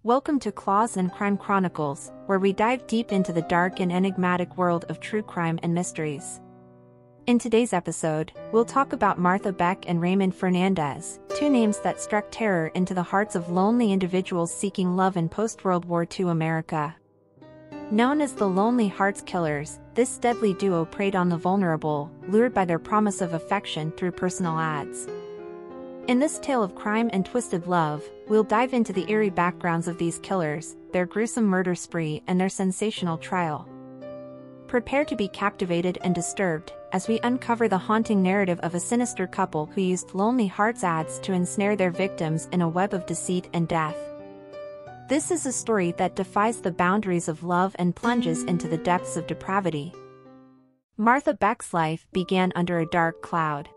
Welcome to Claws and Crime Chronicles, where we dive deep into the dark and enigmatic world of true crime and mysteries. In today's episode, we'll talk about Martha Beck and Raymond Fernandez, two names that struck terror into the hearts of lonely individuals seeking love in post-World War II America. Known as the Lonely Hearts Killers, this deadly duo preyed on the vulnerable, lured by their promise of affection through personal ads. In this tale of crime and twisted love, we'll dive into the eerie backgrounds of these killers, their gruesome murder spree, and their sensational trial. Prepare to be captivated and disturbed as we uncover the haunting narrative of a sinister couple who used Lonely Hearts ads to ensnare their victims in a web of deceit and death. This is a story that defies the boundaries of love and plunges into the depths of depravity. Martha Beck's life began under a dark cloud.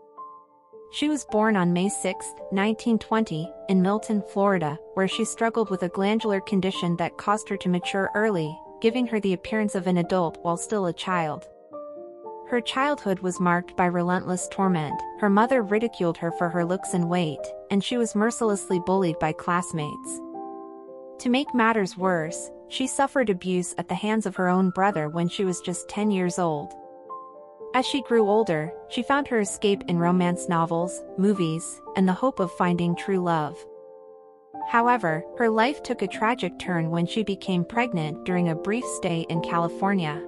She was born on May 6, 1920, in Milton, Florida, where she struggled with a glandular condition that caused her to mature early, giving her the appearance of an adult while still a child. Her childhood was marked by relentless torment. Her mother ridiculed her for her looks and weight, and she was mercilessly bullied by classmates. To make matters worse, she suffered abuse at the hands of her own brother when she was just 10 years old. As she grew older, she found her escape in romance novels, movies, and the hope of finding true love. However, her life took a tragic turn when she became pregnant during a brief stay in California.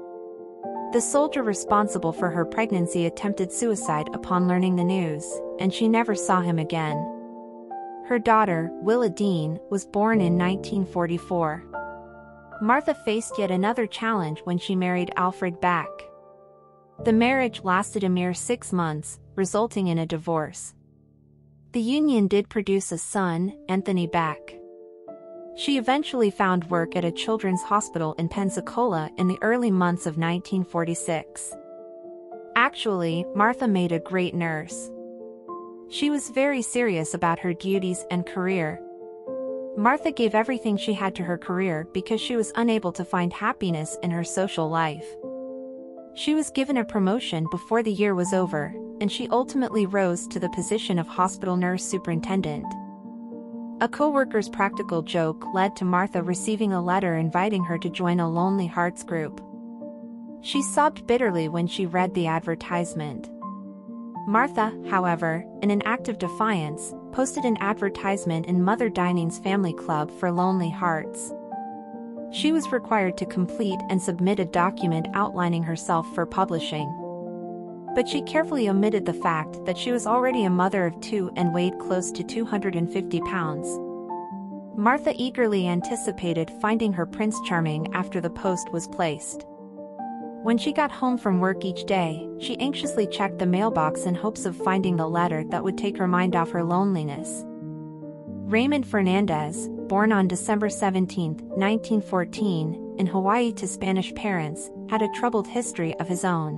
The soldier responsible for her pregnancy attempted suicide upon learning the news, and she never saw him again. Her daughter, Willa Dean, was born in 1944. Martha faced yet another challenge when she married Alfred Beck. The marriage lasted a mere 6 months, resulting in a divorce. The union did produce a son, Anthony Beck. She eventually found work at a children's hospital in Pensacola in the early months of 1946. Actually, Martha made a great nurse. She was very serious about her duties and career. Martha gave everything she had to her career because she was unable to find happiness in her social life. She was given a promotion before the year was over, and she ultimately rose to the position of hospital nurse superintendent. A co-worker's practical joke led to Martha receiving a letter inviting her to join a Lonely Hearts group. She sobbed bitterly when she read the advertisement. Martha, however, in an act of defiance, posted an advertisement in Mother Dining's Family Club for Lonely Hearts. She was required to complete and submit a document outlining herself for publishing. But she carefully omitted the fact that she was already a mother of 2 and weighed close to 250 pounds. Martha eagerly anticipated finding her Prince Charming after the post was placed. When she got home from work each day, she anxiously checked the mailbox in hopes of finding the letter that would take her mind off her loneliness. Raymond Fernandez, born on December 17, 1914, in Hawaii to Spanish parents, had a troubled history of his own.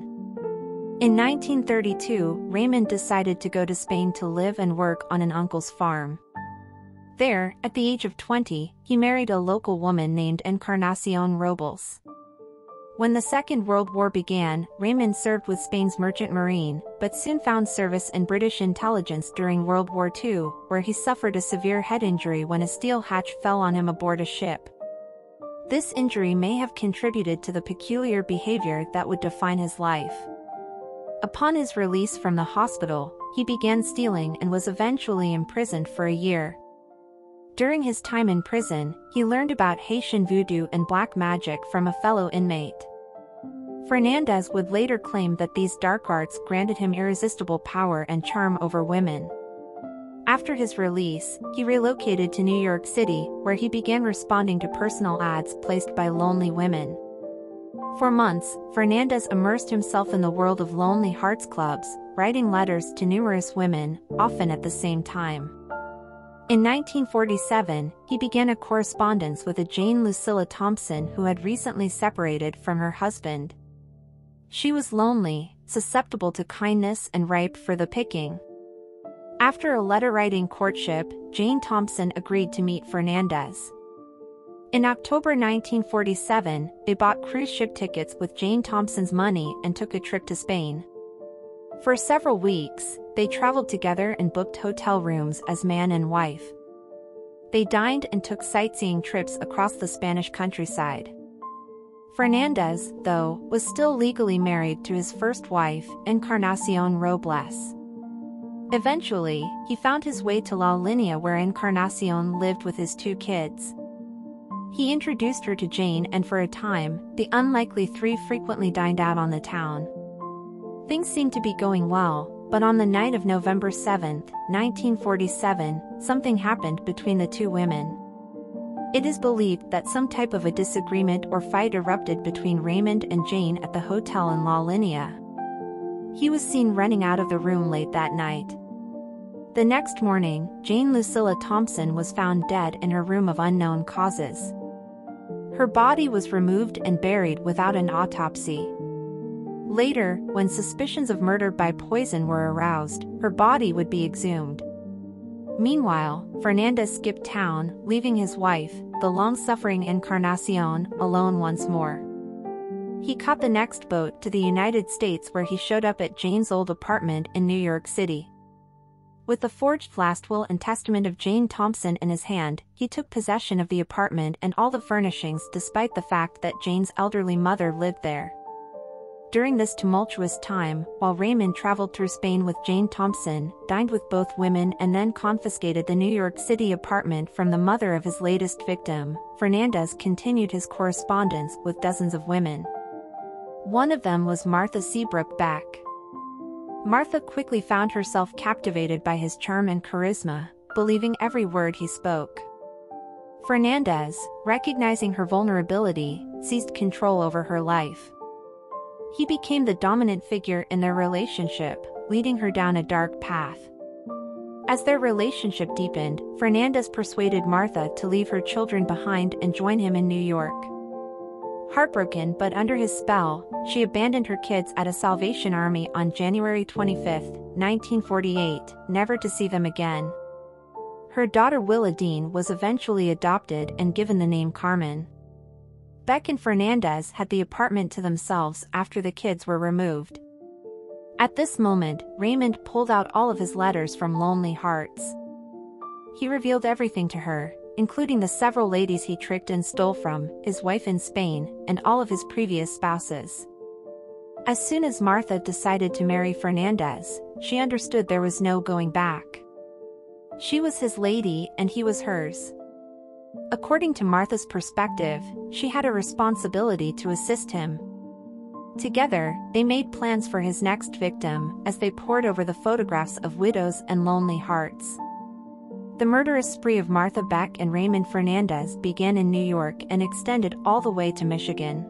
In 1932, Raymond decided to go to Spain to live and work on an uncle's farm. There, at the age of 20, he married a local woman named Encarnacion Robles. When the Second World War began, Raymond served with Spain's Merchant Marine, but soon found service in British intelligence during World War II, where he suffered a severe head injury when a steel hatch fell on him aboard a ship. This injury may have contributed to the peculiar behavior that would define his life. Upon his release from the hospital, he began stealing and was eventually imprisoned for a year. During his time in prison, he learned about Haitian voodoo and black magic from a fellow inmate. Fernandez would later claim that these dark arts granted him irresistible power and charm over women. After his release, he relocated to New York City, where he began responding to personal ads placed by lonely women. For months, Fernandez immersed himself in the world of Lonely Hearts clubs, writing letters to numerous women, often at the same time. In 1947, he began a correspondence with a Jane Lucilla Thompson who had recently separated from her husband. She was lonely, susceptible to kindness and ripe for the picking. After a letter-writing courtship, Jane Thompson agreed to meet Fernandez. In October 1947, they bought cruise ship tickets with Jane Thompson's money and took a trip to Spain. For several weeks, they traveled together and booked hotel rooms as man and wife. They dined and took sightseeing trips across the Spanish countryside. Fernandez, though, was still legally married to his first wife, Encarnacion Robles. Eventually, he found his way to La Línea where Encarnacion lived with his 2 kids. He introduced her to Jane and for a time, the unlikely three frequently dined out on the town. Things seemed to be going well, but on the night of November 7, 1947, something happened between the 2 women. It is believed that some type of a disagreement or fight erupted between Raymond and Jane at the hotel in La Línea. He was seen running out of the room late that night. The next morning, Jane Lucilla Thompson was found dead in her room of unknown causes. Her body was removed and buried without an autopsy. Later, when suspicions of murder by poison were aroused, her body would be exhumed. Meanwhile, Fernandez skipped town, leaving his wife, the long-suffering Encarnacion, alone once more. He caught the next boat to the United States where he showed up at Jane's old apartment in New York City. With the forged last will and testament of Jane Thompson in his hand, he took possession of the apartment and all the furnishings despite the fact that Jane's elderly mother lived there. During this tumultuous time, while Raymond traveled through Spain with Jane Thompson, dined with both women and then confiscated the New York City apartment from the mother of his latest victim, Fernandez continued his correspondence with dozens of women. One of them was Martha Seabrook Beck. Martha quickly found herself captivated by his charm and charisma, believing every word he spoke. Fernandez, recognizing her vulnerability, seized control over her life. He became the dominant figure in their relationship, leading her down a dark path. As their relationship deepened, Fernandez persuaded Martha to leave her children behind and join him in New York. Heartbroken but under his spell, she abandoned her kids at a Salvation Army on January 25, 1948, never to see them again. Her daughter Willa Dean was eventually adopted and given the name Carmen. Beck and Fernandez had the apartment to themselves after the kids were removed. At this moment, Raymond pulled out all of his letters from Lonely Hearts. He revealed everything to her, including the several ladies he tricked and stole from, his wife in Spain, and all of his previous spouses. As soon as Martha decided to marry Fernandez, she understood there was no going back. She was his lady and he was hers. According to Martha's perspective, she had a responsibility to assist him. Together, they made plans for his next victim as they pored over the photographs of widows and lonely hearts. The murderous spree of Martha Beck and Raymond Fernandez began in New York and extended all the way to Michigan.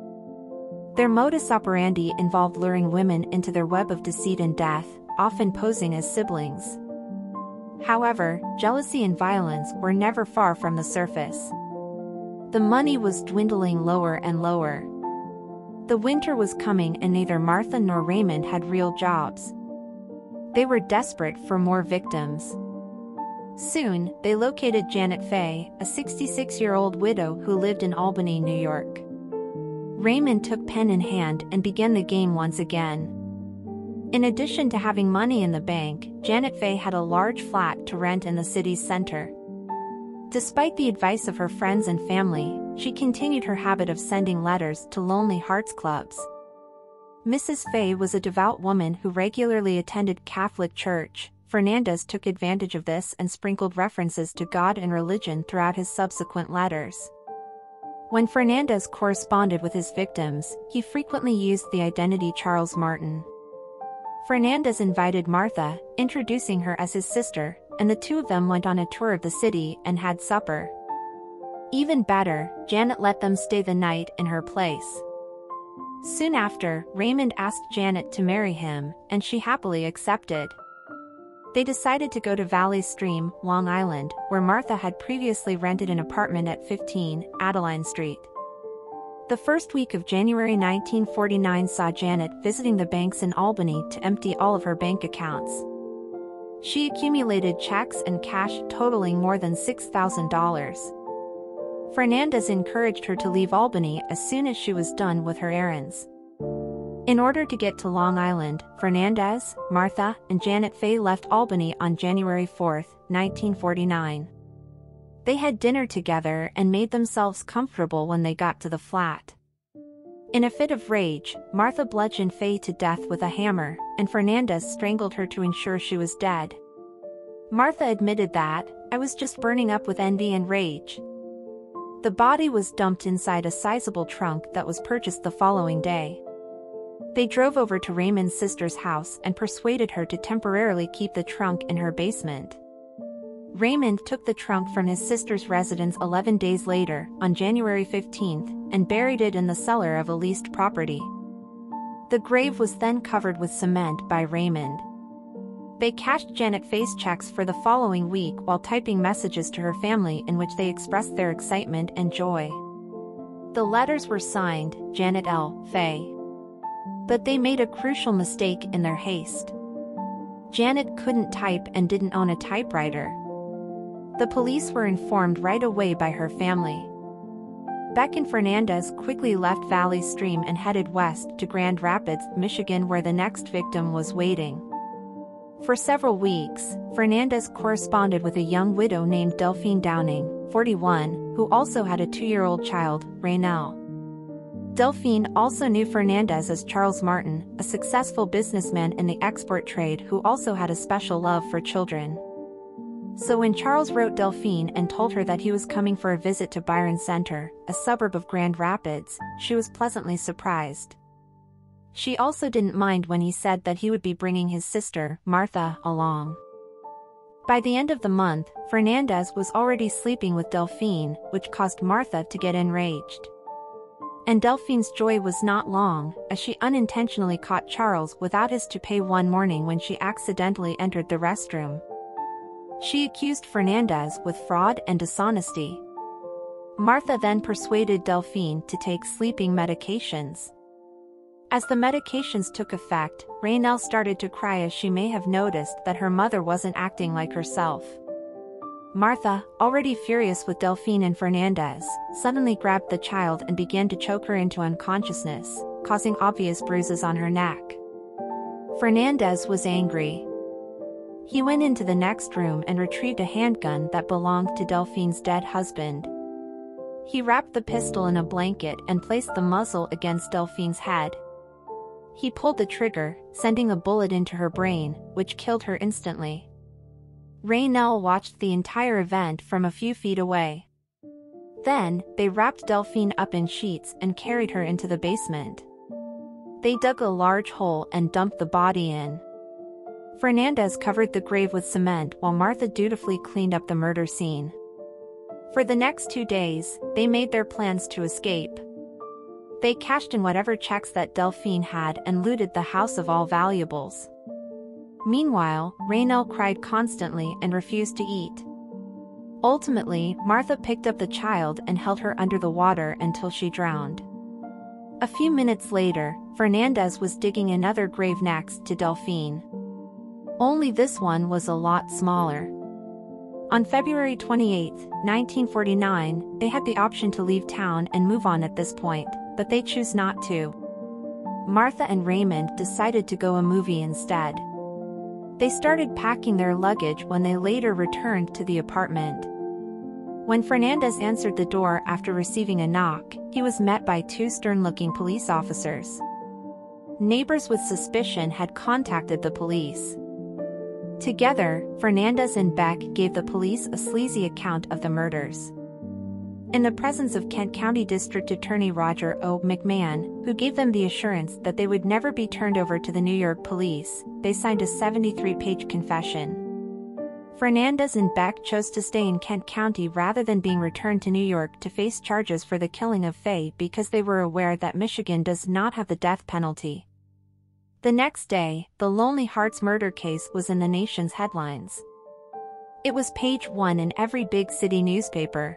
Their modus operandi involved luring women into their web of deceit and death, often posing as siblings. However, jealousy and violence were never far from the surface. The money was dwindling lower and lower. The winter was coming and neither Martha nor Raymond had real jobs. They were desperate for more victims. Soon, they located Janet Fay, a 66-year-old widow who lived in Albany, New York. Raymond took pen in hand and began the game once again. In addition to having money in the bank, Janet Fay had a large flat to rent in the city's center. Despite the advice of her friends and family, she continued her habit of sending letters to Lonely Hearts clubs. Mrs. Fay was a devout woman who regularly attended Catholic church. Fernandez took advantage of this and sprinkled references to God and religion throughout his subsequent letters. When Fernandez corresponded with his victims, he frequently used the identity Charles Martin. Fernandez invited Martha, introducing her as his sister, and the two of them went on a tour of the city and had supper. Even better, Janet let them stay the night in her place. Soon after, Raymond asked Janet to marry him, and she happily accepted. They decided to go to Valley Stream, Long Island, where Martha had previously rented an apartment at 15 Adeline Street. The first week of January 1949 saw Janet visiting the banks in Albany to empty all of her bank accounts. She accumulated checks and cash totaling more than $6,000. Fernandez encouraged her to leave Albany as soon as she was done with her errands. In order to get to Long Island, Fernandez, Martha, and Janet Fay left Albany on January 4, 1949. They had dinner together and made themselves comfortable when they got to the flat. In a fit of rage, Martha bludgeoned Faye to death with a hammer, and Fernandez strangled her to ensure she was dead. Martha admitted that, "I was just burning up with envy and rage." The body was dumped inside a sizable trunk that was purchased the following day. They drove over to Raymond's sister's house and persuaded her to temporarily keep the trunk in her basement. Raymond took the trunk from his sister's residence 11 days later, on January 15, and buried it in the cellar of a leased property. The grave was then covered with cement by Raymond. They cashed Janet Faye's checks for the following week while typing messages to her family in which they expressed their excitement and joy. The letters were signed, Janet L. Faye. But they made a crucial mistake in their haste. Janet couldn't type and didn't own a typewriter. The police were informed right away by her family. Beck and Fernandez quickly left Valley Stream and headed west to Grand Rapids, Michigan, where the next victim was waiting. For several weeks, Fernandez corresponded with a young widow named Delphine Downing, 41, who also had a 2-year-old child, Raynell. Delphine also knew Fernandez as Charles Martin, a successful businessman in the export trade who also had a special love for children. So when Charles wrote Delphine and told her that he was coming for a visit to Byron Center, a suburb of Grand Rapids, she was pleasantly surprised. She also didn't mind when he said that he would be bringing his sister, Martha, along. By the end of the month, Fernandez was already sleeping with Delphine, which caused Martha to get enraged. And Delphine's joy was not long, as she unintentionally caught Charles without his toupee one morning when she accidentally entered the restroom. She accused Fernandez with fraud and dishonesty. Martha then persuaded Delphine to take sleeping medications. As the medications took effect, Raynell started to cry, as she may have noticed that her mother wasn't acting like herself. Martha, already furious with Delphine and Fernandez, suddenly grabbed the child and began to choke her into unconsciousness, causing obvious bruises on her neck. Fernandez was angry. He went into the next room and retrieved a handgun that belonged to Delphine's dead husband. He wrapped the pistol in a blanket and placed the muzzle against Delphine's head. He pulled the trigger, sending a bullet into her brain, which killed her instantly. Raynell watched the entire event from a few feet away. Then, they wrapped Delphine up in sheets and carried her into the basement. They dug a large hole and dumped the body in. Fernandez covered the grave with cement while Martha dutifully cleaned up the murder scene. For the next 2 days, they made their plans to escape. They cashed in whatever checks that Delphine had and looted the house of all valuables. Meanwhile, Raynell cried constantly and refused to eat. Ultimately, Martha picked up the child and held her under the water until she drowned. A few minutes later, Fernandez was digging another grave next to Delphine. Only this one was a lot smaller. On February 28, 1949, they had the option to leave town and move on at this point, but they chose not to. Martha and Raymond decided to go a movie instead. They started packing their luggage when they later returned to the apartment. When Fernandez answered the door after receiving a knock, he was met by 2 stern-looking police officers. Neighbors with suspicion had contacted the police. Together, Fernandez and Beck gave the police a sleazy account of the murders. In the presence of Kent County District Attorney Roger O. McMahon, who gave them the assurance that they would never be turned over to the New York police, they signed a 73-page confession. Fernandez and Beck chose to stay in Kent County rather than being returned to New York to face charges for the killing of Faye because they were aware that Michigan does not have the death penalty. The next day, the Lonely Hearts murder case was in the nation's headlines. It was page 1 in every big city newspaper.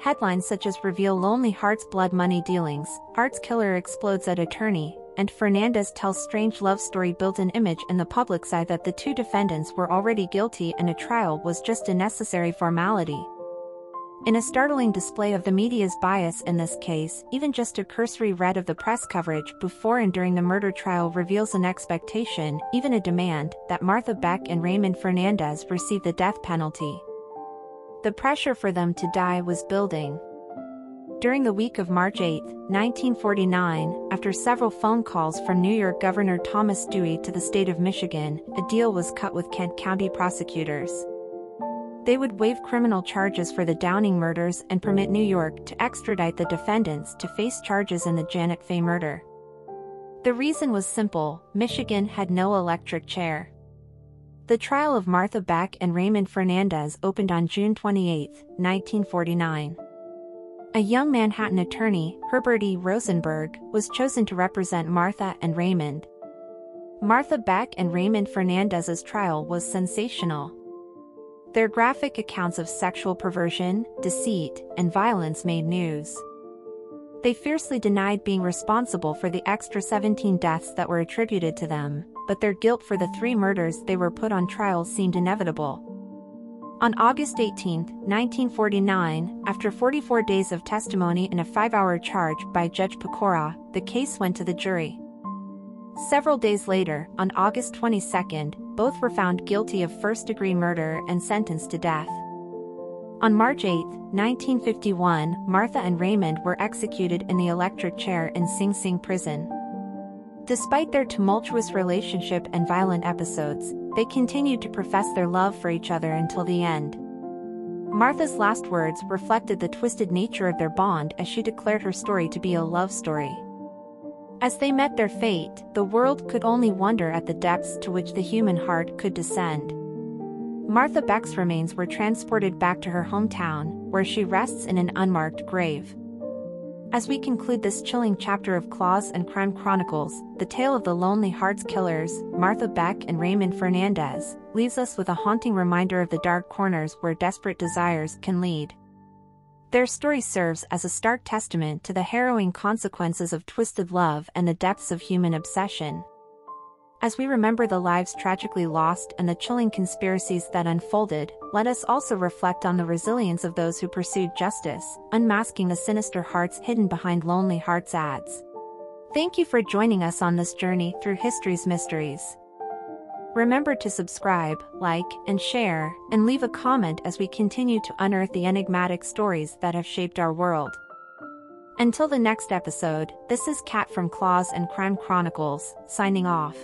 Headlines such as reveal Lonely Hearts blood money dealings, Hearts killer explodes at attorney, and Fernandez tells strange love story built an image in the public's eye that the 2 defendants were already guilty and a trial was just a necessary formality. In a startling display of the media's bias in this case, even just a cursory read of the press coverage before and during the murder trial reveals an expectation, even a demand, that Martha Beck and Raymond Fernandez receive the death penalty. The pressure for them to die was building. During the week of March 8, 1949, after several phone calls from New York Governor Thomas Dewey to the state of Michigan, a deal was cut with Kent County prosecutors. They would waive criminal charges for the Downing murders and permit New York to extradite the defendants to face charges in the Janet Fay murder. The reason was simple: Michigan had no electric chair. The trial of Martha Beck and Raymond Fernandez opened on June 28, 1949. A young Manhattan attorney, Herbert E. Rosenberg, was chosen to represent Martha and Raymond. Martha Beck and Raymond Fernandez's trial was sensational. Their graphic accounts of sexual perversion, deceit, and violence made news. They fiercely denied being responsible for the extra 17 deaths that were attributed to them, but their guilt for the 3 murders they were put on trial seemed inevitable. On August 18, 1949, after 44 days of testimony and a 5-hour charge by Judge Pecora, the case went to the jury. Several days later, on August 22, both were found guilty of first-degree murder and sentenced to death. On March 8, 1951, Martha and Raymond were executed in the electric chair in Sing Sing prison. Despite their tumultuous relationship and violent episodes, they continued to profess their love for each other until the end. Martha's last words reflected the twisted nature of their bond as she declared her story to be a love story. As they met their fate, the world could only wonder at the depths to which the human heart could descend. Martha Beck's remains were transported back to her hometown, where she rests in an unmarked grave. As we conclude this chilling chapter of Claws and Crime Chronicles, the tale of the Lonely Hearts Killers, Martha Beck and Raymond Fernandez, leaves us with a haunting reminder of the dark corners where desperate desires can lead. Their story serves as a stark testament to the harrowing consequences of twisted love and the depths of human obsession. As we remember the lives tragically lost and the chilling conspiracies that unfolded, let us also reflect on the resilience of those who pursued justice, unmasking the sinister hearts hidden behind Lonely Hearts ads. Thank you for joining us on this journey through history's mysteries. Remember to subscribe, like, and share, and leave a comment as we continue to unearth the enigmatic stories that have shaped our world. Until the next episode, this is Kat from Claws and Crime Chronicles, signing off.